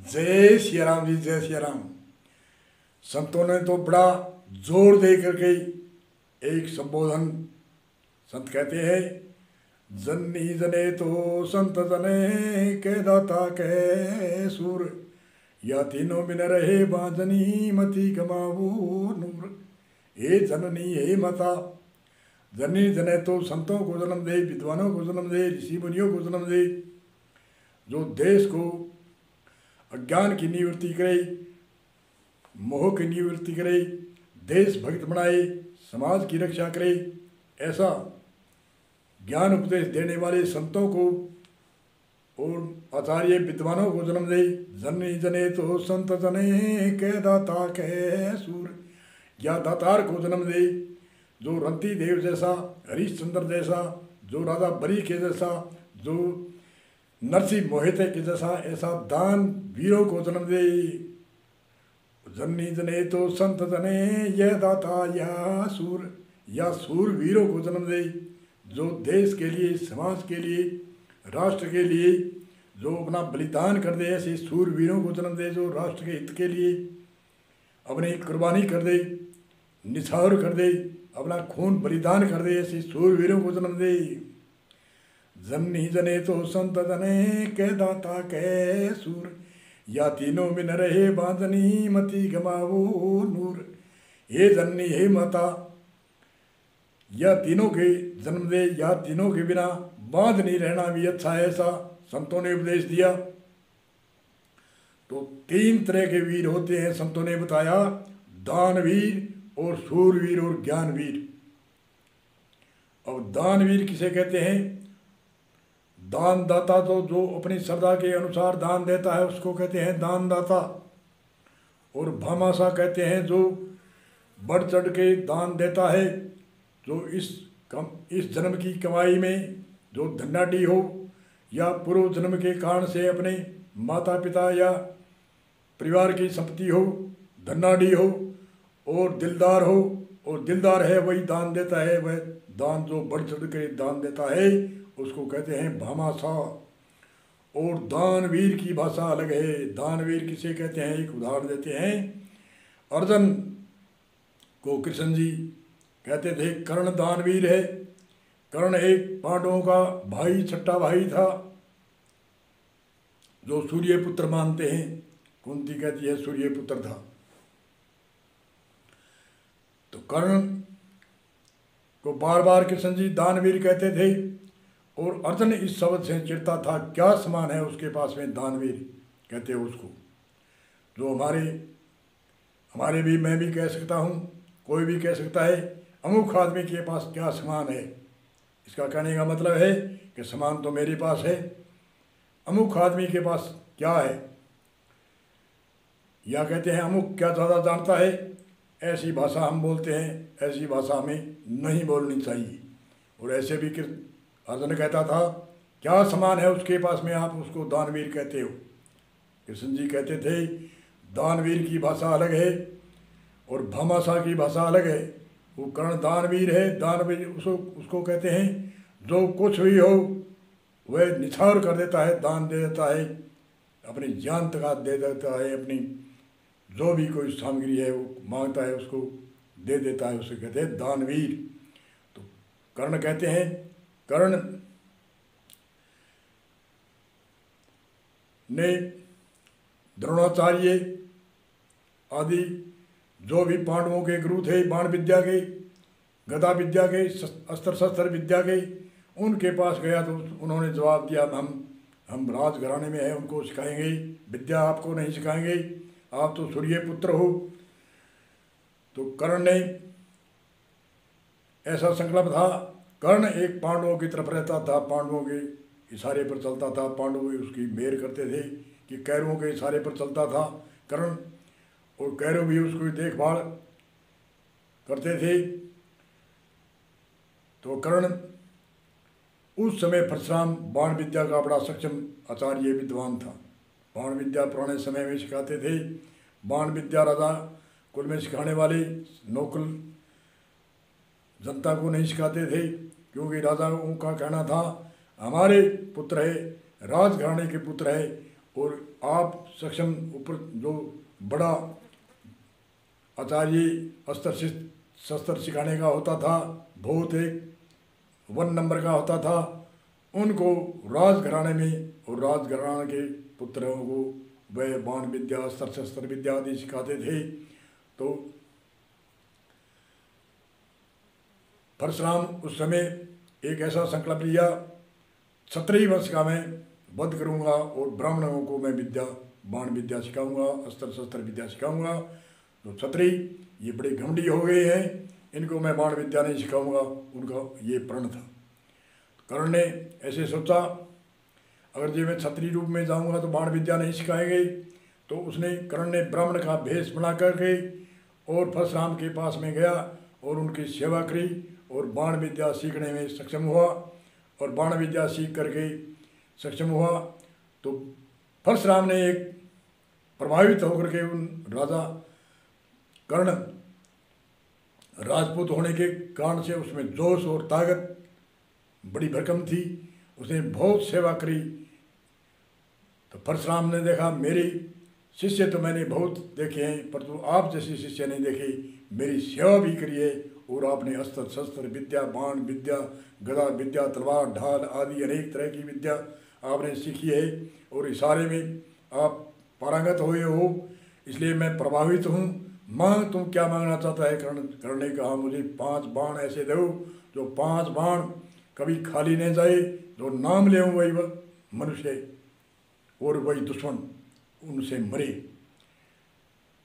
जय सिया राम जी, जय सिया राम। संतों ने तो बड़ा जोर दे करके एक संबोधन संत कहते हैं, जन्नी जने तो संत जने के दाता के सूर, या तीनों बिन रहे बांधनी मति गमावू नूर। हे जननी हे माता, जननी जने तो संतों को जन्म दे, विद्वानों को जन्म दे, ऋषि मुनियों को जन्म दे, जो देश को अज्ञान की निवृत्ति करे, मोह की निवृत्ति करे, देश भक्त बनाए, समाज की रक्षा करे, ऐसा ज्ञान उपदेश देने वाले संतों को और आचार्य विद्वानों को जन्म दे। जन्नी जने तो संत जने के दाता के सूर, या दातार को जन्म दे, जो रंती देव जैसा, हरिश्चंद्र जैसा, जो राजा बरी के जैसा, जो नरसिंह मोहिते के जैसा, ऐसा दान वीरों को जन्म दे। जन्नी जने तो संत जने यह दाता या सूर वीरों को जन्म दे, जो देश के लिए, समाज के लिए, राष्ट्र के लिए जो अपना बलिदान कर दे, ऐसे सूर वीरों को जन्म दे, जो राष्ट्र के हित के लिए अपनी कुर्बानी कर दे, निछावर कर दे, अपना खून बलिदान कर दे, ऐसे सूर वीरों को जन्म दे। जन्नी जने तो संत जने के दाता के सूर, या तीनों बिन रहे बांधनी मति गमावो नूर। हे जननी हे माता, या तीनों के जन्म दे, या तीनों के बिना बांध नहीं रहना भी अच्छा है, ऐसा संतों ने उपदेश दिया। तो तीन तरह के वीर होते हैं, संतों ने बताया, दानवीर और शूरवीर और ज्ञानवीर। अब दानवीर किसे कहते हैं? दान दाता तो जो अपनी श्रद्धा के अनुसार दान देता है उसको कहते हैं दानदाता। और भामाशाह कहते हैं जो बढ़ चढ़ के दान देता है, जो इस जन्म की कमाई में जो धनाढ़ी हो, या पूर्व जन्म के कारण से अपने माता पिता या परिवार की संपत्ति हो, धनाढ़ी हो और दिलदार हो, और दिलदार है वही दान देता है। वह दान जो बढ़ चढ़ के दान देता है उसको कहते हैं भामाशाह। और दानवीर की भाषा अलग है। दानवीर किसे कहते हैं? एक उदाहरण देते हैं। अर्जुन को कृष्ण जी कहते थे कर्ण दानवीर है। कर्ण एक पांडवों का भाई, छठा भाई था, जो सूर्य पुत्र मानते हैं। कुंती कहती है सूर्य पुत्र था। तो कर्ण को बार बार कृष्ण जी दानवीर कहते थे, और अर्जुन इस शब्द से चिढ़ता था, क्या समान है उसके पास में दानवीर कहते हैं उसको। जो हमारे भी, मैं भी कह सकता हूँ, कोई भी कह सकता है, अमुक आदमी के पास क्या समान है। इसका कहने का मतलब है कि समान तो मेरे पास है, अमुक आदमी के पास क्या है। या कहते हैं अमुक क्या ज़्यादा जानता है। ऐसी भाषा हम बोलते हैं, ऐसी भाषा हमें नहीं बोलनी चाहिए। और ऐसे भी अर्जुन कहता था क्या समान है उसके पास में, आप उसको दानवीर कहते हो। कृष्ण जी कहते थे दानवीर की भाषा अलग है और भामाशाह की भाषा अलग है। वो कर्ण दानवीर है। दानवीर उसको कहते हैं जो कुछ भी हो वह निछावर कर देता है, दान दे देता है, अपनी जान तक दे देता है, अपनी जो भी कोई सामग्री है वो मांगता है उसको दे देता है, उसे कहते हैं दानवीर। तो कर्ण कहते हैं, कर्ण ने द्रोणाचार्य आदि जो भी पांडवों के गुरु थे, बाण विद्या के, गदा विद्या के, अस्त्र शस्त्र विद्या के, उनके पास गया तो उन्होंने जवाब दिया हम राजघराने में हैं, उनको सिखाएंगे, विद्या आपको नहीं सिखाएंगे, आप तो सूर्य पुत्र हो। तो कर्ण ने ऐसा संकल्प था। कर्ण एक पांडवों की तरफ रहता था, पांडवों के इशारे पर चलता था, पांडव उसकी मेहर करते थे कि कैरवों के इशारे पर चलता था कर्ण, और कैरव भी उसकी देखभाल करते थे। तो कर्ण उस समय परशुराम बाण विद्या का बड़ा सक्षम आचार्य विद्वान था। बाण विद्या पुराने समय में सिखाते थे। बाण विद्या राजा कुल में सिखाने वाले नौकुल जनता को नहीं सिखाते थे, क्योंकि राजाओं का कहना था हमारे पुत्र है, राजघराने के पुत्र है, और आप सक्षम ऊपर जो बड़ा आचार्य अस्त्र शस्त्र सिखाने का होता था, बहुत एक 1 नंबर का होता था, उनको राजघराने में और राजघराने के पुत्रों को वह बाण विद्या, अस्त्र शस्त्र विद्या आदि सिखाते थे। तो परशुराम उस समय एक ऐसा संकल्प लिया, क्षत्रिय वंश का मैं वध करूंगा और ब्राह्मणों को मैं विद्या, बाण विद्या सिखाऊंगा, अस्त्र शस्त्र विद्या सिखाऊंगा। तो क्षत्रिय ये बड़े घमंडी हो गए हैं, इनको मैं बाण विद्या नहीं सिखाऊंगा, उनका ये प्रण था। कर्ण ने ऐसे सोचा, अगर जी मैं क्षत्रिय रूप में जाऊंगा तो बाण विद्या नहीं सिखाएंगे। तो उसने कर्ण ने ब्राह्मण का भेष बना करके और परशुराम के पास में गया और उनकी सेवा करी और बाण विद्या सीखने में सक्षम हुआ और बाण विद्या सीख करके सक्षम हुआ। तो परशुराम ने एक प्रभावित होकर के उन राजा कर्ण राजपूत होने के कारण से उसमें जोश और ताकत बड़ी भरकम थी, उसने बहुत सेवा करी। तो परशुराम ने देखा मेरी शिष्य तो मैंने बहुत देखे हैं, परंतु आप जैसे शिष्य नहीं देखे, मेरी सेवा भी करिए और आपने अस्त्र शस्त्र विद्या, बाण विद्या, गदा विद्या, तलवार ढाल आदि अनेक तरह की विद्या आपने सीखी है और इशारे में आप पारंगत हुए हो, इसलिए मैं प्रभावित हूँ। मांग तुम क्या मांगना चाहता है? कर्ण ने कहा मुझे 5 बाण ऐसे दो जो 5 बाण कभी खाली नहीं जाए, जो नाम ले वही मनुष्य और वही दुश्मन उनसे मरे।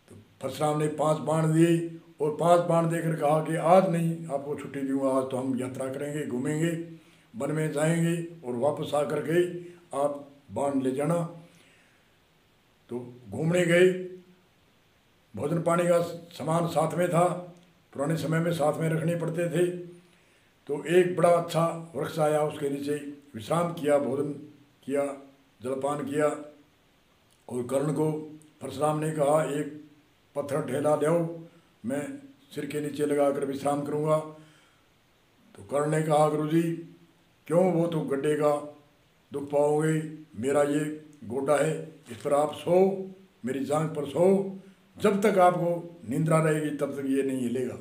तो परशुराम ने 5 बाण दिए और 5 बाण देकर कहा कि आज नहीं आपको छुट्टी दूंगा, आज तो हम यात्रा करेंगे, घूमेंगे, वन में जाएंगे और वापस आकर के आप बाण ले जाना। तो घूमने गए, भोजन पानी का सामान साथ में था, पुराने समय में साथ में रखने पड़ते थे। तो एक बड़ा अच्छा वृक्ष आया, उसके नीचे विश्राम किया, भोजन किया, जलपान किया और कर्ण को परशुराम ने कहा एक पत्थर ढेला ले आओ, मैं सिर के नीचे लगाकर विश्राम करूंगा। तो कर्ण ने कहा गुरुजी क्यों, वो तो गड्ढे का दुख पाओगे, मेरा ये गोटा है, इस पर आप सो, मेरी जांघ पर सो, जब तक आपको निंद्रा रहेगी तब तक ये नहीं हिलेगा।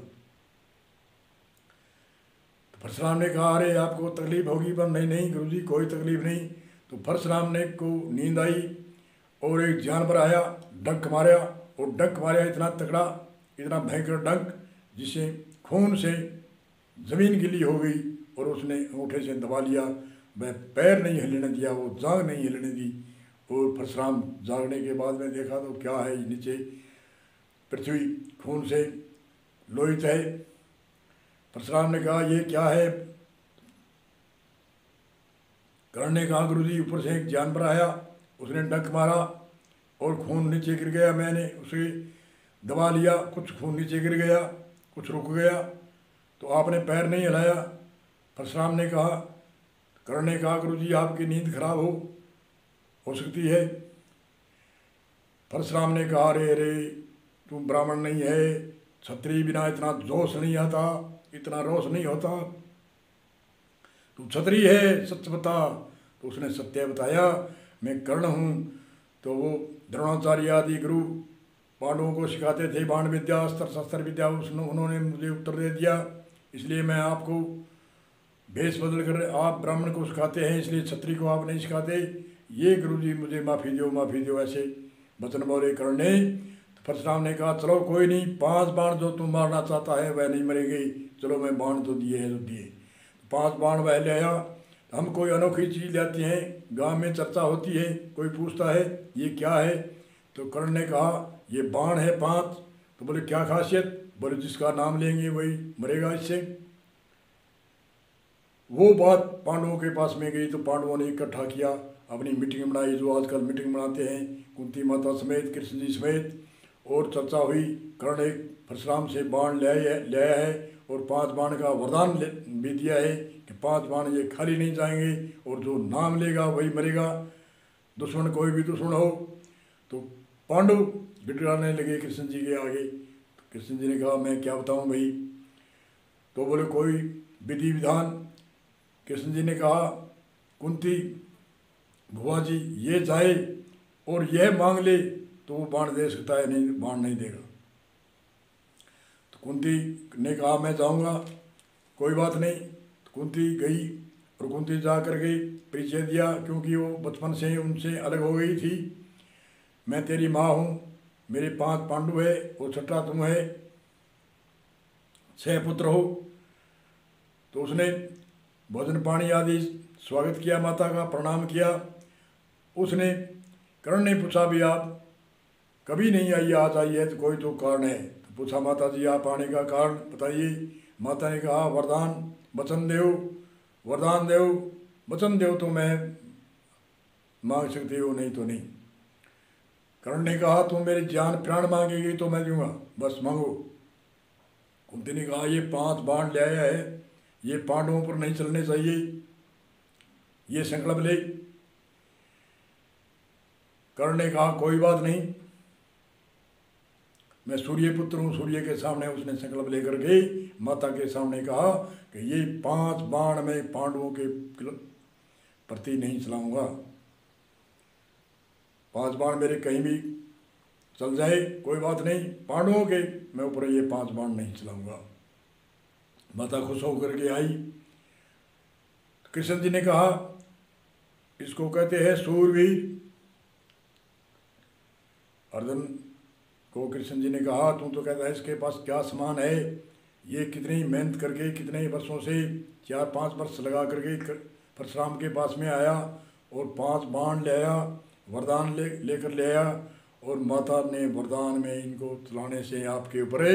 तो परशुराम ने कहा अरे आपको तकलीफ होगी, पर नहीं नहीं गुरुजी कोई तकलीफ नहीं। तो परशुराम ने को नींद आई और एक जानवर आया, डंक मारा और डंक मारा इतना तगड़ा, इतना भयंकर डंक जिससे खून से जमीन गिली हो गई और उसने अंगूठे से दबा लिया, वह पैर नहीं हिलने दिया, वो जांघ नहीं हिलने दी। और परशुराम जागने के बाद में देखा तो क्या है, नीचे पृथ्वी खून से लोहित है। परशुराम ने कहा ये क्या है? कर्ण ने कहा गुरुजी ऊपर से एक जानवर आया, उसने डंक मारा और खून नीचे गिर गया, मैंने उसे दबा लिया, कुछ खून नीचे गिर गया, कुछ रुक गया, तो आपने पैर नहीं हिलाया। परशुराम ने कहा, कर्ण ने कहा गुरुजी आपकी नींद खराब हो सकती है। परशुराम ने कहा अरे अरे तू ब्राह्मण नहीं है, क्षत्रिय बिना इतना जोश नहीं आता, इतना रोष नहीं होता, तू क्षत्रिय है, सच बता। तो उसने सत्य बताया, मैं कर्ण हूँ। तो वो द्रोणाचार्य आदि गुरु पांडवों को सिखाते थे बाण विद्या, अस्त्र शस्त्र विद्या, उन्होंने मुझे उत्तर दे दिया, इसलिए मैं आपको भेष बदल कर आप ब्राह्मण को सिखाते हैं, इसलिए क्षत्रिय को आप नहीं सिखाते, ये गुरुजी मुझे माफ़ी दो, ऐसे वचन बोले कर्ण ने। तो परशुराम ने कहा चलो कोई नहीं, 5 बाण जो तुम मारना चाहता है वह नहीं मरेगी, चलो मैं बाण तो दिए हैं तो दिए। 5 बाण वह ले आया। हम कोई अनोखी चीज़ लाते हैं, गांव में चर्चा होती है, कोई पूछता है ये क्या है, तो कर्ण ने कहा ये बाण है 5। तो बोले क्या खासियत? बोले जिसका नाम लेंगे वही मरेगा इससे। वो बात पांडवों के पास में गई, तो पांडवों ने इकट्ठा किया, अपनी मीटिंग बनाई, जो आजकल मीटिंग बनाते हैं, कुंती माता समेत, कृष्ण जी समेत, और चर्चा हुई। कर्ण एक परशुराम से बाण ले आया है और 5 बाण का वरदान भी दिया है कि 5 बाण ये खाली नहीं जाएंगे और जो नाम लेगा वही मरेगा, दुश्मन कोई भी दुश्मन हो। तो पांडव गिड़गिड़ाने लगे कृष्ण जी के आगे। तो कृष्ण जी ने कहा मैं क्या बताऊं भाई? तो बोले कोई विधि विधान। कृष्ण जी ने कहा कुंती बुआ जी ये जाए और यह मांग ले तो वो बाण दे सकता है, नहीं बाण नहीं देगा। तो कुंती ने कहा मैं जाऊंगा, कोई बात नहीं। तो कुंती गई और कुंती जा कर के परिचय दिया, क्योंकि वो बचपन से ही उनसे अलग हो गई थी। मैं तेरी माँ हूँ, मेरे 5 पांडु है और 6ठा तुम है, 6 पुत्र हो। तो उसने भोजन पानी आदि स्वागत किया, माता का प्रणाम किया। उसने कर्ण ने पूछा भी आप कभी नहीं आई, आज आई है तो कोई तो कारण है। तो पूछा माता जी आप आने का कारण बताइए। माता ने कहा वरदान वचन देव, वरदान देव वचन देव तो मैं मांग सकती हो, नहीं तो नहीं। कर्ण ने कहा तुम मेरे जान प्राण मांगेगी तो मैं दूंगा, बस मांगो। कुंती ने कहा ये 5 बाण ले आया है, ये पांडवों पर नहीं चलने चाहिए, ये संकल्प ले। कर्ण ने कहा कोई बात नहीं, मैं सूर्य पुत्र हूँ, सूर्य के सामने उसने संकल्प लेकर के माता के सामने कहा कि ये 5 बाण मैं पांडवों के प्रति नहीं चलाऊंगा। 5 बाण मेरे कहीं भी चल जाए कोई बात नहीं, पांडवों के मैं ऊपर ये 5 बाण नहीं चलाऊंगा। माता खुश होकर के आई। कृष्ण जी ने कहा इसको कहते हैं सूरवीर। अर्जुन को कृष्ण जी ने कहा तू तो कहता है इसके पास क्या समान है, ये कितनी मेहनत करके कितने वर्षों से 4-5 वर्ष लगा करके परशुराम के पास में आया और 5 बाण ले आया, वरदान लेकर ले आया, और माता ने वरदान में इनको चलाने से आपके ऊपर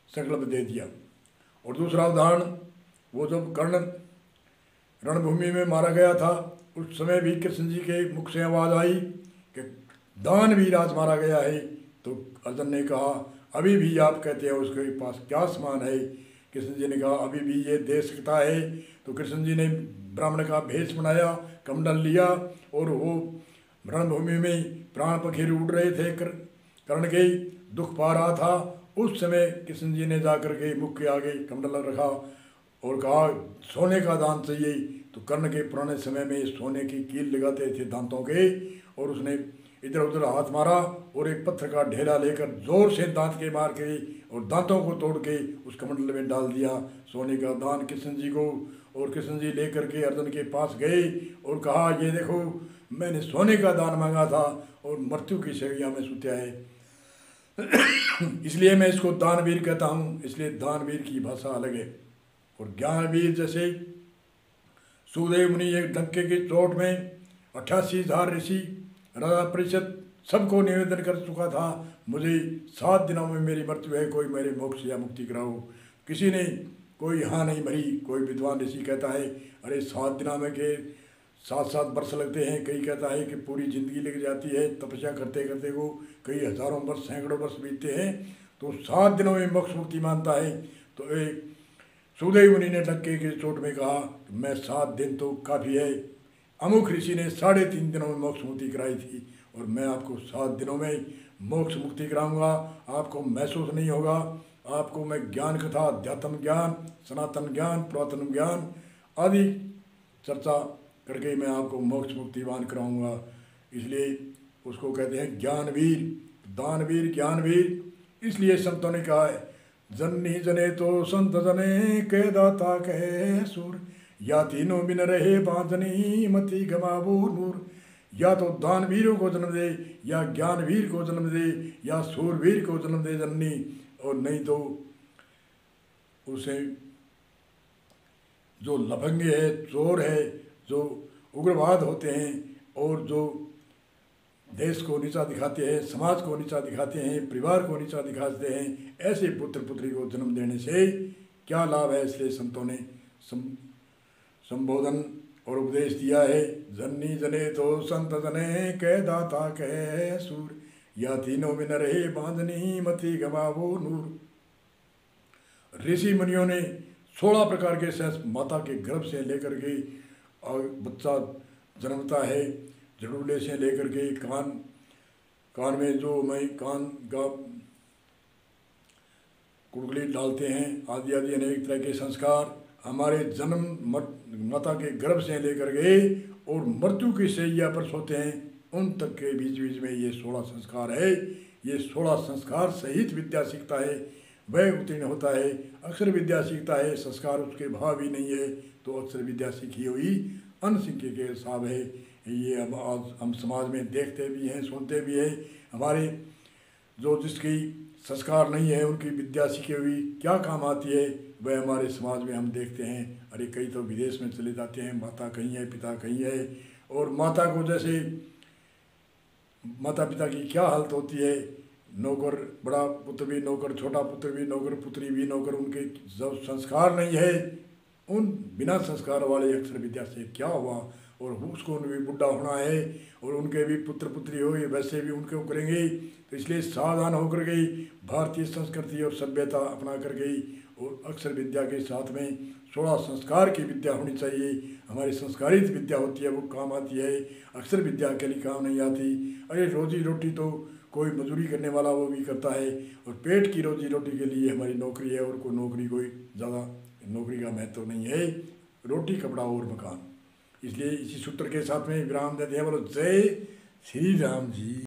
संकल्प दे दिया। और दूसरा उदाहरण, वो जब कर्ण रणभूमि में मारा गया था उस समय भी कृष्ण जी के मुख से आवाज़ आई कि दानवीर आज मारा गया है। तो अर्जुन ने कहा अभी भी आप कहते हैं उसके पास क्या समान है। कृष्ण जी ने कहा अभी भी ये दे सकता है। तो कृष्ण जी ने ब्राह्मण का भेष बनाया, कमंडल लिया और वो रणभूमि में प्राण पखेरु उड़ रहे थे, कर्ण के दुख पा रहा था। उस समय कृष्ण जी ने जाकर के मुख के आगे कमंडल रखा और कहा सोने का दान चाहिए। तो कर्ण के पुराने समय में सोने की कील लगाते थे दांतों के, और उसने इधर उधर हाथ मारा और एक पत्थर का ढेला लेकर जोर से दांत के मार के और दांतों को तोड़ के उस कमंडल में डाल दिया सोने का दान कृष्ण जी को। और कृष्ण जी लेकर के अर्जुन के पास गए और कहा ये देखो मैंने सोने का दान मांगा था और मृत्यु की शैया में सुत्या है, इसलिए मैं इसको दानवीर कहता हूँ। इसलिए दानवीर की भाषा अलग है। और ज्ञानवीर जैसे सुखदेव मुनि एक डंके की चोट में 88,000 ऋषि राजा परिषद सबको निवेदन कर चुका था मुझे 7 दिनों में मेरी मृत्यु है, कोई मेरे मोक्ष या मुक्ति कराओ। किसी ने कोई हाँ नहीं भरी। कोई विद्वान ऋषि कहता है अरे 7 दिनों में के 7-7 वर्ष लगते हैं, कई कहता है कि पूरी जिंदगी लग जाती है तपस्या करते करते को, कई हजारों वर्ष सैकड़ों वर्ष बीतते हैं, तो 7 दिनों में मोक्ष मुक्ति मानता है। तो एक सुखदेव मुनि ने डंके के चोट में कहा मैं 7 दिन तो काफ़ी है। अमुक ऋषि ने 3.5 दिनों में मोक्ष मुक्ति कराई थी और मैं आपको 7 दिनों में मोक्ष मुक्ति कराऊंगा। आपको महसूस नहीं होगा, आपको मैं ज्ञान कथा, अध्यात्म ज्ञान, सनातन ज्ञान, पुरातन ज्ञान आदि चर्चा करके मैं आपको मोक्ष मुक्तिवान कराऊंगा। इसलिए उसको कहते हैं ज्ञानवीर, दानवीर, ज्ञानवीर। इसलिए संतों ने कहा है जन्नी जने तो संत जने के दाता कहे सुर, या तीनों बिन रहे बांधनी मति गमावो नूर। या तो दानवीरों को जन्म दे, या ज्ञानवीर को जन्म दे, या सूरवीर को जन्म दे जननी, और नहीं तो उसे जो लफंगे है, चोर है, जो उग्रवाद होते हैं और जो देश को नीचा दिखाते हैं, समाज को नीचा दिखाते हैं, परिवार को नीचा दिखाते हैं, ऐसे पुत्र पुत्री को जन्म देने से क्या लाभ है। इसलिए संतों ने संबोधन और उपदेश दिया है जन्नी जने तो संत जने के दाता कहे सूर, या तीनों बिन रहे बांधनी मति गवावो नूर। ऋषि मुनियों ने 16 प्रकार के सेंस माता के गर्भ से लेकर के और बच्चा जन्मता है, जड़ूले से लेकर के कान में जो मैं कान का कुड़गली डालते हैं आदि आदि अनेक तरह के संस्कार हमारे जन्म माता के गर्भ से लेकर के और मृत्यु की शैया पर सोते हैं उन तक के बीच बीच में ये 16 संस्कार है। ये 16 संस्कार सहित विद्या सीखता है, वह उत्तीर्ण होता है। अक्षर विद्या सीखता है, संस्कार उसके भाव ही नहीं है, तो अक्षर विद्या सीखी हुई अनसिंखे के हिसाब है। ये अब आज हम समाज में देखते भी हैं, सुनते भी हैं। हमारे जो जिसकी संस्कार नहीं है, उनकी विद्या सीखी हुई क्या काम आती है, वह हमारे समाज में हम देखते हैं। अरे कई तो विदेश में चले जाते हैं, माता कहीं है पिता कहीं है, और माता को जैसे माता पिता की क्या हालत होती है, नौकर, बड़ा पुत्र भी नौकर, छोटा पुत्र भी नौकर, पुत्री भी नौकर, उनके जब संस्कार नहीं है, उन बिना संस्कार वाले अक्षर विद्या से क्या हुआ। और उसको भी बुढ़ा होना है, और उनके भी पुत्र पुत्री हो, ये वैसे भी उनको करेंगे। तो इसलिए सावधान होकर गई, भारतीय संस्कृति और सभ्यता अपना कर गई, और अक्षर विद्या के साथ में 16 संस्कार की विद्या होनी चाहिए। हमारी संस्कारित विद्या होती है, वो काम आती है, अक्षर विद्या के लिए काम नहीं आती। अरे रोजी रोटी तो कोई मजदूरी करने वाला वो भी करता है, और पेट की रोजी रोटी के लिए हमारी नौकरी है, और कोई नौकरी कोई ज़्यादा नौकरी का महत्व तो नहीं है। रोटी कपड़ा और मकान। इसलिए इसी सूत्र के साथ में विराम देते हैं। बोलो जय श्री राम जी।